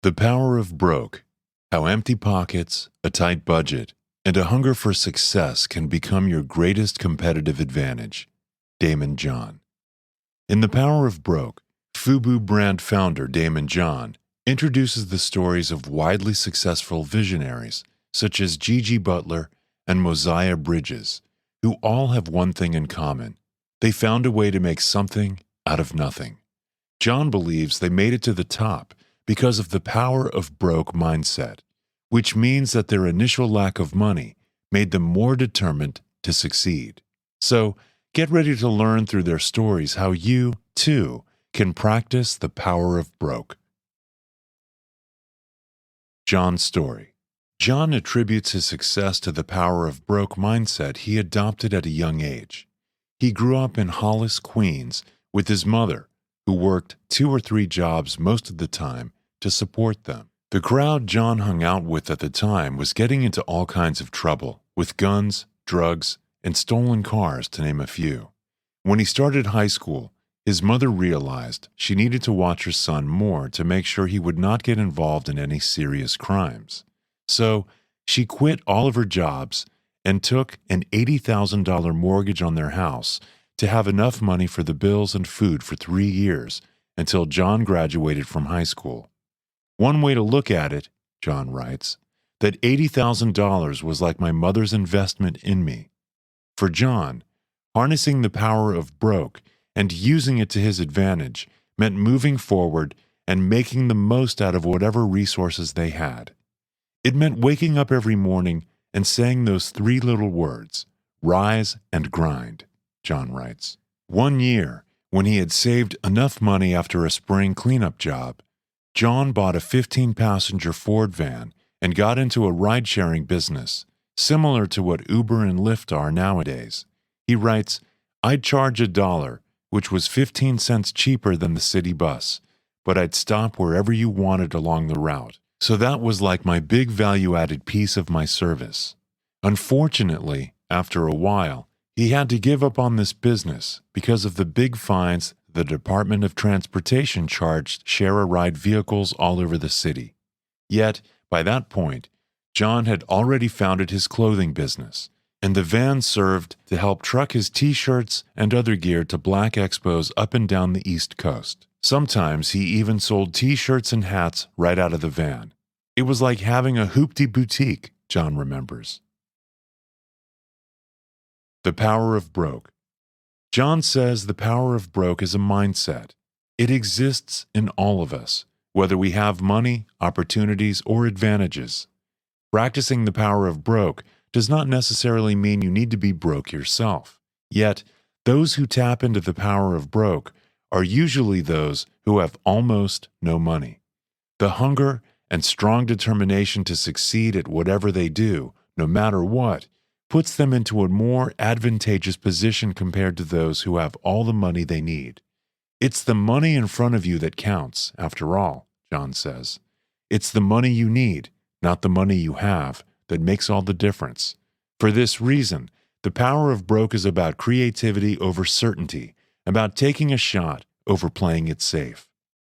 The Power of Broke: How Empty Pockets, a Tight Budget, and a Hunger for Success Can Become Your Greatest Competitive Advantage. Daymond John. In The Power of Broke, FUBU brand founder Daymond John introduces the stories of widely successful visionaries such as Gigi Butler and Mosiah Bridges, who all have one thing in common: they found a way to make something out of nothing. John believes they made it to the top because of the power of broke mindset, which means that their initial lack of money made them more determined to succeed. So, get ready to learn through their stories how you, too, can practice the power of broke. John's story. John attributes his success to the power of broke mindset he adopted at a young age. He grew up in Hollis, Queens, with his mother, who worked 2 or 3 jobs most of the time to support them. The crowd John hung out with at the time was getting into all kinds of trouble, with guns, drugs, and stolen cars, to name a few. When he started high school, his mother realized she needed to watch her son more to make sure he would not get involved in any serious crimes. So, she quit all of her jobs and took an $80,000 mortgage on their house to have enough money for the bills and food for 3 years until John graduated from high school. One way to look at it, John writes, that $80,000 was like my mother's investment in me. For John, harnessing the power of broke and using it to his advantage meant moving forward and making the most out of whatever resources they had. It meant waking up every morning and saying those 3 little words, rise and grind, John writes. One year, when he had saved enough money after a spring cleanup job, John bought a 15-passenger Ford van and got into a ride-sharing business, similar to what Uber and Lyft are nowadays. He writes, I'd charge $1, which was 15 cents cheaper than the city bus, but I'd stop wherever you wanted along the route. So that was like my big value-added piece of my service. Unfortunately, after a while, he had to give up on this business because of the big fines the Department of Transportation charged share-a-ride vehicles all over the city. Yet, by that point, John had already founded his clothing business, and the van served to help truck his t-shirts and other gear to black expos up and down the East Coast. Sometimes he even sold t-shirts and hats right out of the van. It was like having a hoopty boutique, John remembers. The Power of Broke. John says the power of broke is a mindset. It exists in all of us, whether we have money, opportunities, or advantages. Practicing the power of broke does not necessarily mean you need to be broke yourself. Yet, those who tap into the power of broke are usually those who have almost no money. The hunger and strong determination to succeed at whatever they do, no matter what, puts them into a more advantageous position compared to those who have all the money they need. It's the money in front of you that counts, after all, John says. It's the money you need, not the money you have, that makes all the difference. For this reason, the power of broke is about creativity over certainty, about taking a shot over playing it safe.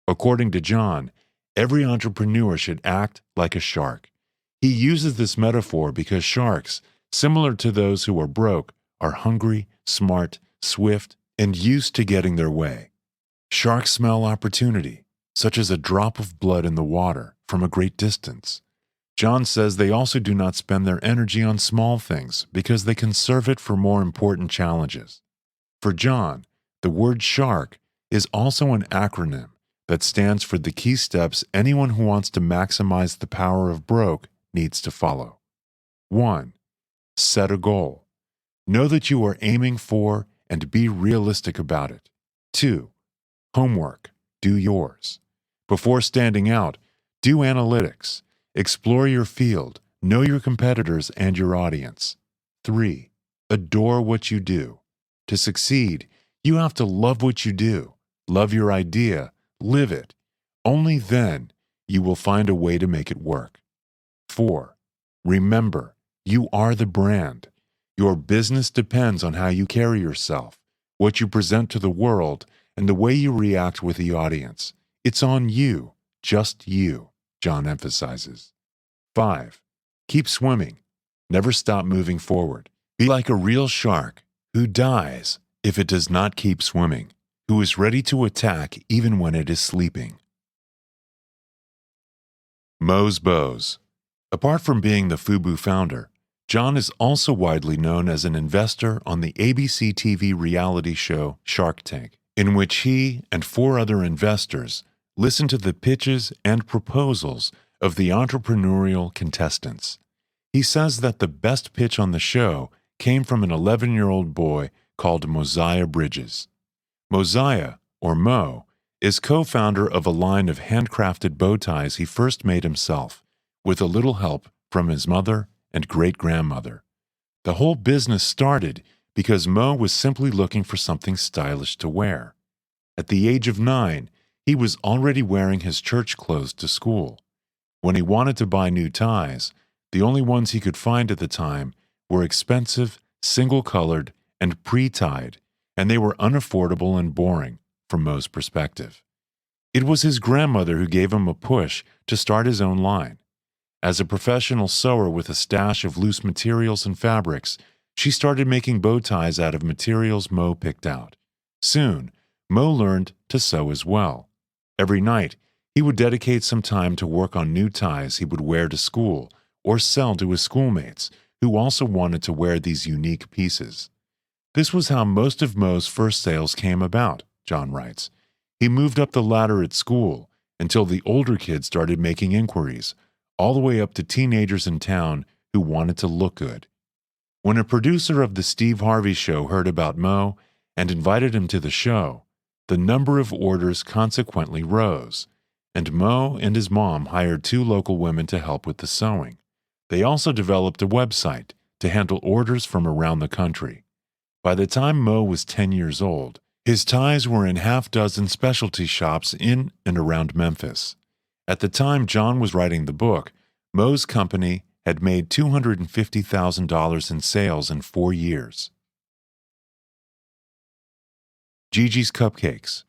According to John, every entrepreneur should act like a shark. He uses this metaphor because sharks, similar to those who are broke, are hungry, smart, swift, and used to getting their way. Sharks smell opportunity, such as a drop of blood in the water, from a great distance. John says they also do not spend their energy on small things because they conserve it for more important challenges. For John, the word shark is also an acronym that stands for the key steps anyone who wants to maximize the power of broke needs to follow. 1. Set a goal. Know that you are aiming for and be realistic about it. 2. Homework. Do yours. Before standing out, do analytics. Explore your field. Know your competitors and your audience. 3. Adore what you do. To succeed, you have to love what you do. Love your idea. Live it. Only then you will find a way to make it work. 4. Remember, you are the brand. Your business depends on how you carry yourself, what you present to the world, and the way you react with the audience. It's on you, just you. John emphasizes. 5. Keep swimming. Never stop moving forward. Be like a real shark who dies if it does not keep swimming, who is ready to attack even when it is sleeping. Mo's Bows. Apart from being the FUBU founder, John is also widely known as an investor on the ABC TV reality show Shark Tank, in which he and 4 other investors listen to the pitches and proposals of the entrepreneurial contestants. He says that the best pitch on the show came from an 11-year-old boy called Mosiah Bridges. Mosiah, or Mo, is co-founder of a line of handcrafted bow ties he first made himself, with a little help from his mother and great-grandmother. The whole business started because Mo was simply looking for something stylish to wear. At the age of 9, he was already wearing his church clothes to school. When he wanted to buy new ties, the only ones he could find at the time were expensive, single-colored, and pre-tied, and they were unaffordable and boring from Mo's perspective. It was his grandmother who gave him a push to start his own line. As a professional sewer with a stash of loose materials and fabrics, she started making bow ties out of materials Mo picked out. Soon, Mo learned to sew as well. Every night, he would dedicate some time to work on new ties he would wear to school or sell to his schoolmates, who also wanted to wear these unique pieces. This was how most of Mo's first sales came about, John writes. He moved up the ladder at school until the older kids started making inquiries, all the way up to teenagers in town who wanted to look good. When a producer of the Steve Harvey Show heard about Mo and invited him to the show, the number of orders consequently rose, and Mo and his mom hired 2 local women to help with the sewing. They also developed a website to handle orders from around the country. By the time Mo was 10 years old, his ties were in half-dozen specialty shops in and around Memphis. At the time John was writing the book, Mo's company had made $250,000 in sales in 4 years. Gigi's Cupcakes.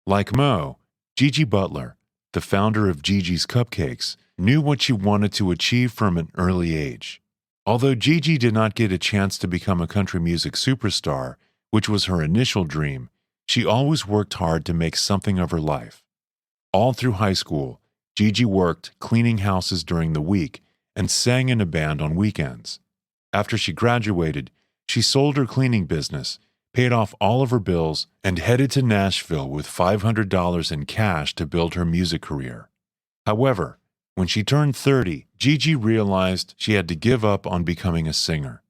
Like Mo, Gigi Butler, the founder of Gigi's Cupcakes, knew what she wanted to achieve from an early age. Although Gigi did not get a chance to become a country music superstar, which was her initial dream, she always worked hard to make something of her life. All through high school, Gigi worked cleaning houses during the week and sang in a band on weekends. After she graduated, she sold her cleaning business, paid off all of her bills, and headed to Nashville with $500 in cash to build her music career. However, when she turned 30, Gigi realized she had to give up on becoming a singer.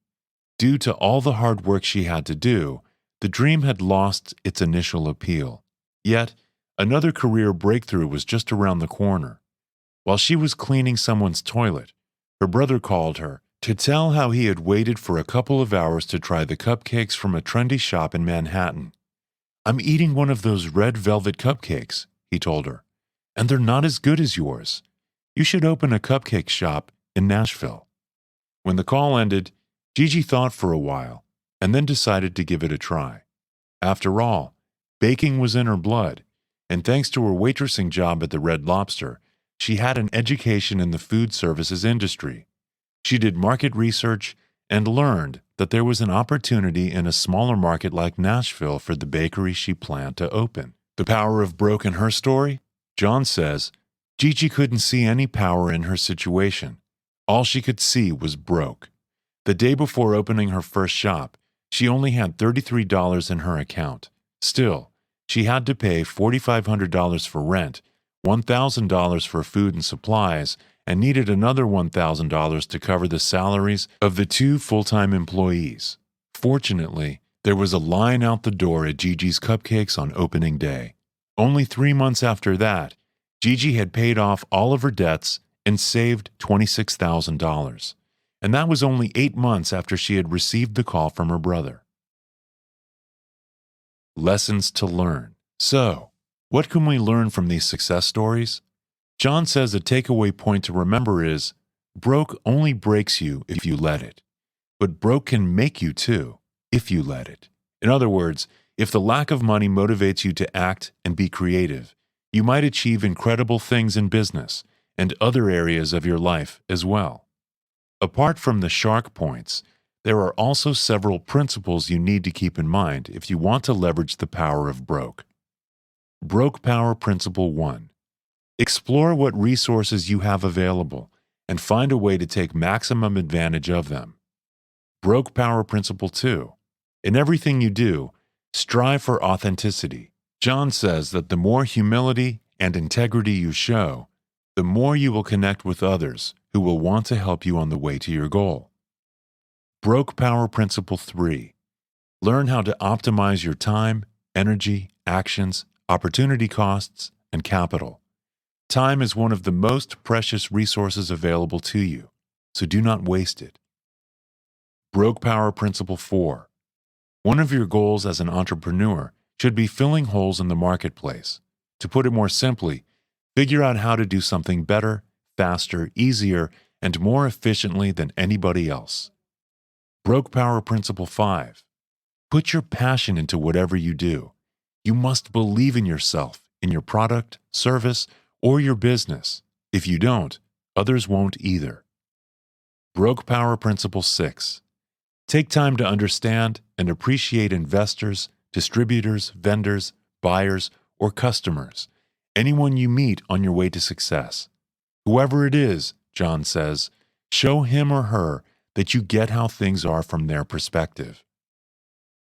Due to all the hard work she had to do, the dream had lost its initial appeal. Yet, another career breakthrough was just around the corner. While she was cleaning someone's toilet, her brother called her to tell how he had waited for a couple of hours to try the cupcakes from a trendy shop in Manhattan. "I'm eating one of those red velvet cupcakes," he told her, "and they're not as good as yours. You should open a cupcake shop in Nashville." When the call ended, Gigi thought for a while and then decided to give it a try. After all, baking was in her blood, and thanks to her waitressing job at the Red Lobster, she had an education in the food services industry. She did market research and learned that there was an opportunity in a smaller market like Nashville for the bakery she planned to open. The power of broke in her story? John says, Gigi couldn't see any power in her situation. All she could see was broke. The day before opening her first shop, she only had $33 in her account. Still, she had to pay $4,500 for rent, $1,000 for food and supplies, and needed another $1,000 to cover the salaries of the 2 full-time employees. Fortunately, there was a line out the door at Gigi's Cupcakes on opening day. Only 3 months after that, Gigi had paid off all of her debts and saved $26,000. And that was only 8 months after she had received the call from her brother. Lessons to learn. So, what can we learn from these success stories? John says a takeaway point to remember is, broke only breaks you if you let it. But broke can make you too, if you let it. In other words, if the lack of money motivates you to act and be creative, you might achieve incredible things in business, and other areas of your life as well. Apart from the shark points, there are also several principles you need to keep in mind if you want to leverage the power of broke. Broke Power Principle 1. Explore what resources you have available and find a way to take maximum advantage of them. Broke Power Principle 2. In everything you do, strive for authenticity. John says that the more humility and integrity you show, the more you will connect with others who will want to help you on the way to your goal. Broke Power Principle 3. Learn how to optimize your time, energy, actions, opportunity costs, and capital. Time is one of the most precious resources available to you, so do not waste it. Broke Power Principle 4. One of your goals as an entrepreneur should be filling holes in the marketplace. To put it more simply, figure out how to do something better, faster, easier, and more efficiently than anybody else. Broke Power Principle 5. Put your passion into whatever you do. You must believe in yourself, in your product, service, or your business. If you don't, others won't either. Broke Power Principle 6. Take time to understand and appreciate investors, distributors, vendors, buyers, or customers, anyone you meet on your way to success. Whoever it is, John says, show him or her that you get how things are from their perspective.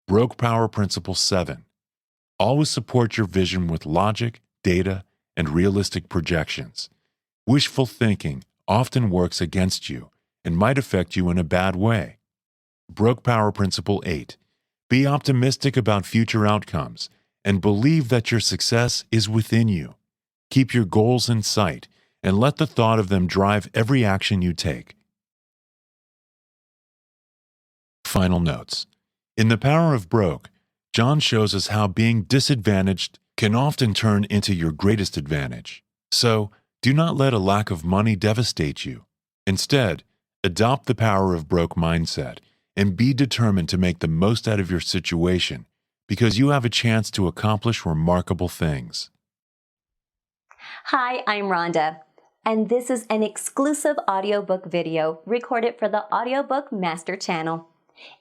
Broke Power Principle 7. Always support your vision with logic, data, and realistic projections. Wishful thinking often works against you and might affect you in a bad way. Broke Power Principle 8. Be optimistic about future outcomes and believe that your success is within you. Keep your goals in sight and let the thought of them drive every action you take. Final notes. In The Power of Broke, John shows us how being disadvantaged can often turn into your greatest advantage. So, do not let a lack of money devastate you. Instead, adopt the power of broke mindset and be determined to make the most out of your situation because you have a chance to accomplish remarkable things. Hi, I'm Rhonda, and this is an exclusive audiobook video recorded for the Audiobook Master Channel.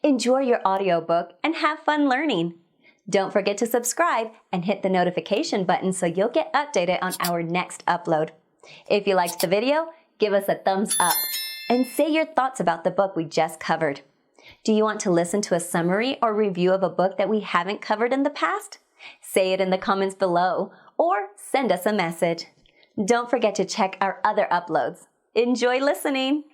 Enjoy your audiobook and have fun learning. Don't forget to subscribe and hit the notification button so you'll get updated on our next upload. If you liked the video, give us a thumbs up and say your thoughts about the book we just covered. Do you want to listen to a summary or review of a book that we haven't covered in the past? Say it in the comments below or send us a message. Don't forget to check our other uploads. Enjoy listening!